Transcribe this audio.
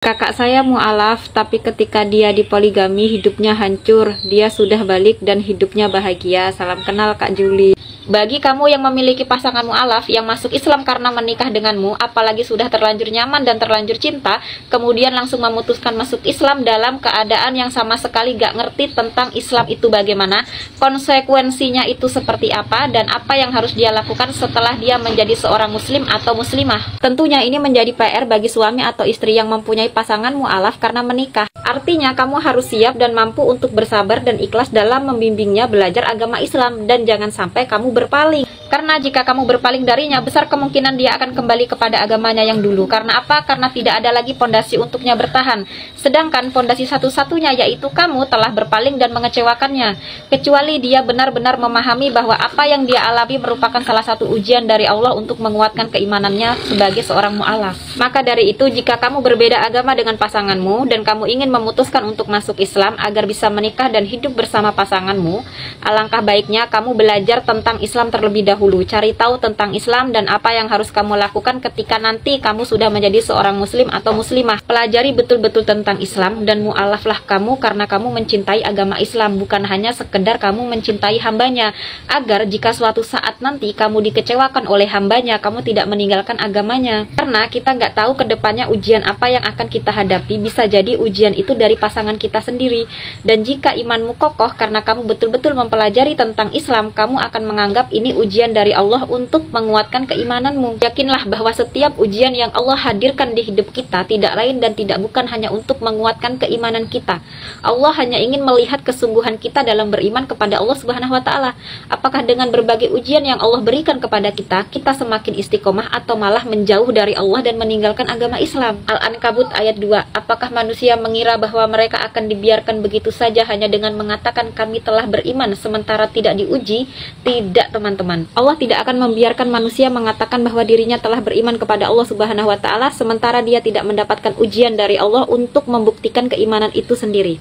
Kakak saya mualaf, tapi ketika dia dipoligami hidupnya hancur. Dia sudah balik dan hidupnya bahagia. Salam kenal Kak Juli. Bagi kamu yang memiliki pasangan mualaf yang masuk Islam karena menikah denganmu, apalagi sudah terlanjur nyaman dan terlanjur cinta, kemudian langsung memutuskan masuk Islam dalam keadaan yang sama sekali gak ngerti tentang Islam itu bagaimana, konsekuensinya itu seperti apa, dan apa yang harus dia lakukan setelah dia menjadi seorang muslim atau muslimah. Tentunya ini menjadi PR bagi suami atau istri yang mempunyai pasangan mualaf karena menikah. Artinya kamu harus siap dan mampu untuk bersabar dan ikhlas dalam membimbingnya belajar agama Islam, dan jangan sampai kamu berpaling. Karena jika kamu berpaling darinya, besar kemungkinan dia akan kembali kepada agamanya yang dulu. Karena apa? Karena tidak ada lagi pondasi untuknya bertahan. Sedangkan pondasi satu-satunya yaitu kamu telah berpaling dan mengecewakannya. Kecuali dia benar-benar memahami bahwa apa yang dia alami merupakan salah satu ujian dari Allah untuk menguatkan keimanannya sebagai seorang mu'alaf. Maka dari itu, jika kamu berbeda agama dengan pasanganmu dan kamu ingin memutuskan untuk masuk Islam agar bisa menikah dan hidup bersama pasanganmu, alangkah baiknya kamu belajar tentang Islam terlebih dahulu. Cari tahu tentang Islam dan apa yang harus kamu lakukan ketika nanti kamu sudah menjadi seorang muslim atau muslimah. Pelajari betul-betul tentang Islam dan mu'alaflah kamu karena kamu mencintai agama Islam, bukan hanya sekedar kamu mencintai hambanya, agar jika suatu saat nanti kamu dikecewakan oleh hambanya, kamu tidak meninggalkan agamanya. Karena kita nggak tahu kedepannya ujian apa yang akan kita hadapi, bisa jadi ujian itu dari pasangan kita sendiri. Dan jika imanmu kokoh karena kamu betul-betul mempelajari tentang Islam, kamu akan menganggap ini ujian dari Allah untuk menguatkan keimananmu. Yakinlah bahwa setiap ujian yang Allah hadirkan di hidup kita tidak lain dan tidak bukan hanya untuk menguatkan keimanan kita. Allah hanya ingin melihat kesungguhan kita dalam beriman kepada Allah Subhanahu wa taala. Apakah dengan berbagai ujian yang Allah berikan kepada kita, kita semakin istiqomah atau malah menjauh dari Allah dan meninggalkan agama Islam? Al-Ankabut ayat 2. Apakah manusia mengira bahwa mereka akan dibiarkan begitu saja hanya dengan mengatakan kami telah beriman sementara tidak diuji? Tidak, teman-teman. Allah tidak akan membiarkan manusia mengatakan bahwa dirinya telah beriman kepada Allah Subhanahu wa taala sementara dia tidak mendapatkan ujian dari Allah untuk membuktikan keimanan itu sendiri.